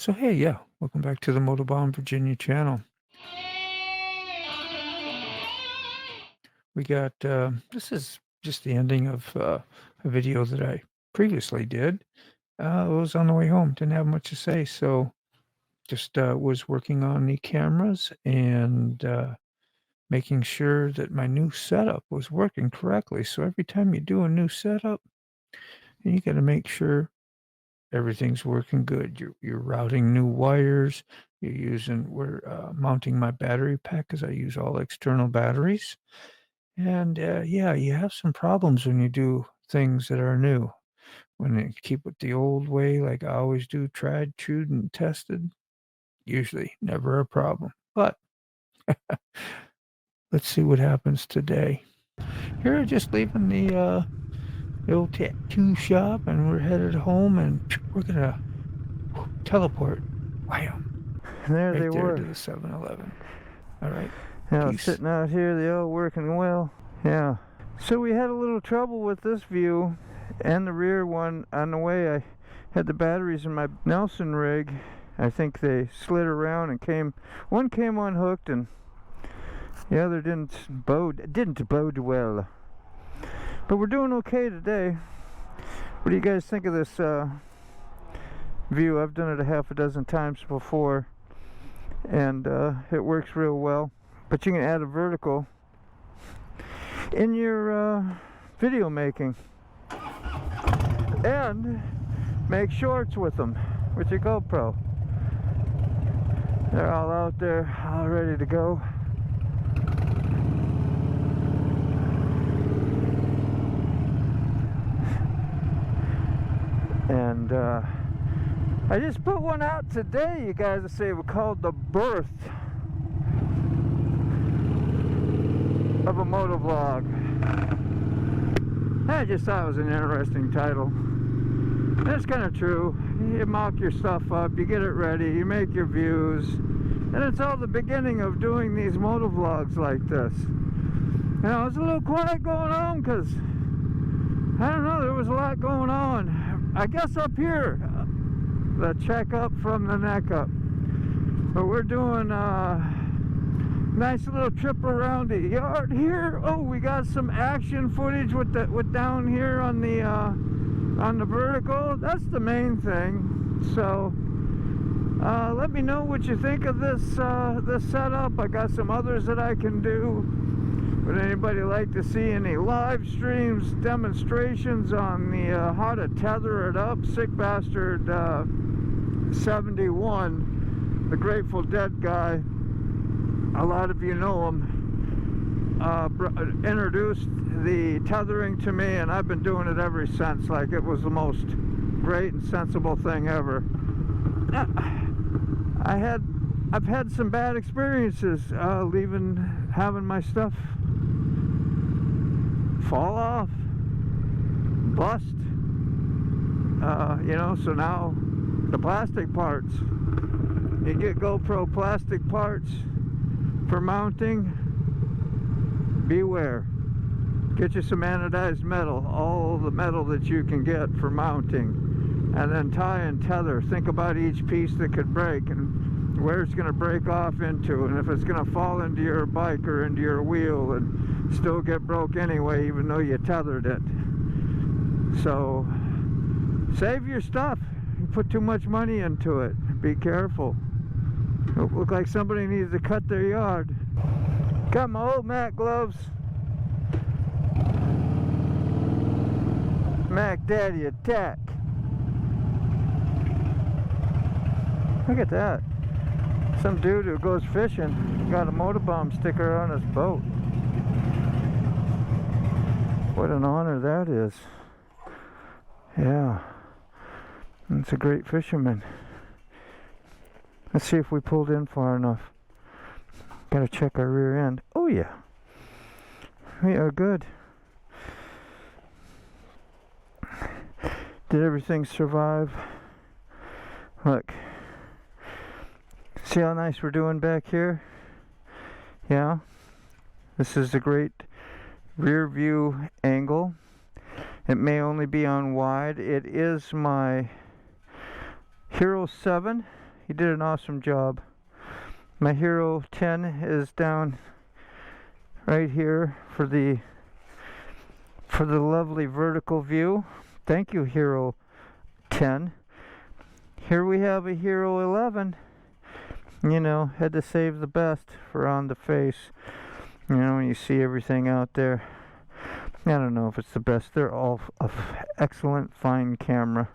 So hey, yeah, welcome back to the Motobound Virginia channel. We got this is just the ending of a video that I previously did. It was on the way home, didn't have much to say, so just was working on the cameras and making sure that my new setup was working correctly. So every time you do a new setup, you got to make sure everything's working good. You're routing new wires. We're mounting my battery pack because I use all external batteries. And yeah, you have some problems when you do things that are new. When you keep it the old way, like I always do, tried, true, and tested, usually never a problem. But let's see what happens today. Here, just leaving the old tattoo shop, and we're headed home, and we're gonna teleport. Wham! There Right they there were. to the 7-Eleven. All right. Yeah, Peace. sitting out here, they all working well. Yeah. So we had a little trouble with this view and the rear one on the way. I had the batteries in my Nelson rig. I think they slid around and one came unhooked and the other didn't bode well. But we're doing okay today. What do you guys think of this view? I've done it a half a dozen times before, and it works real well. But you can add a vertical in your video making and make shorts with them with your GoPro. They're all out there, all ready to go. And I just put one out today, you guys will say, called The Birth of a Motovlog. I just thought it was an interesting title. It's kind of true. You mock your stuff up, you get it ready, you make your views, and it's all the beginning of doing these motovlogs like this. You know, it's a little quiet going on because, I don't know, there was a lot going on. I guess up here, the checkup from the neck up. But we're doing nice little trip around the yard here. Oh, we got some action footage with down here on the vertical. That's the main thing. So let me know what you think of this this setup. I got some others that I can do. Would anybody like to see any live streams, demonstrations on the how to tether it up? Sick Bastard 71, the Grateful Dead guy, a lot of you know him, introduced the tethering to me, and I've been doing it ever since. Like, it was the most great and sensible thing ever. I've had some bad experiences having my stuff fall off, bust, you know. So now the plastic parts, you get GoPro plastic parts for mounting, beware. Get you some anodized metal, all the metal that you can get for mounting, and then tie and tether. Think about each piece that could break and where it's going to break off into, and if it's going to fall into your bike or into your wheel and still get broke anyway, even though you tethered it. So save your stuff. You put too much money into it. Be careful. It look like somebody needs to cut their yard. Got my old Mac gloves. Mac Daddy attack. Look at that. Some dude who goes fishing got a Motovlog sticker on his boat. What an honor that is. Yeah. It's a great fisherman. Let's see if we pulled in far enough. Gotta check our rear end. Oh yeah. We are good. Did everything survive? Look. See how nice we're doing back here? Yeah. This is a great rear view angle. It may only be on wide. It is my Hero 7 He did an awesome job. My Hero 10 is down right here for the lovely vertical view. Thank you, Hero 10. Here we have a Hero 11. You know, had to save the best for on the face. You know, when you see everything out there. I don't know if it's the best. They're all of excellent, fine camera.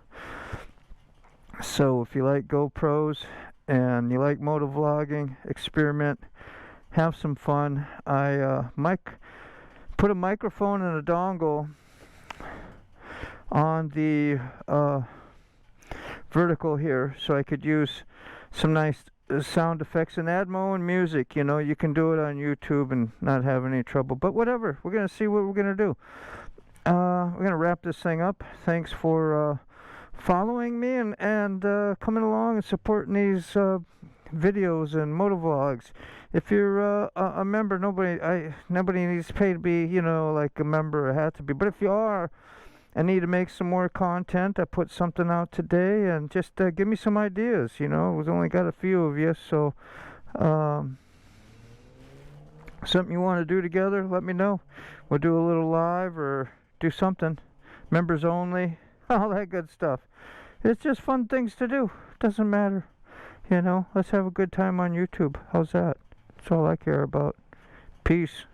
So if you like GoPros and you like motovlogging, experiment, have some fun. I put a microphone and a dongle on the vertical here, so I could use some nice sound effects and add my own music. You know, you can do it on YouTube and not have any trouble, but whatever, we're gonna see what we're gonna do. We're gonna wrap this thing up. Thanks for following me and coming along and supporting these videos and motovlogs. If you're a member, nobody needs to pay to be, you know, like a member or have to be, but if you are and need to make some more content, I put something out today, and just give me some ideas. You know, we've only got a few of you, so something you want to do together, let me know. We'll do a little live or do something. Members only, all that good stuff. It's just fun things to do. Doesn't matter. You know, let's have a good time on YouTube. How's that? That's all I care about. Peace.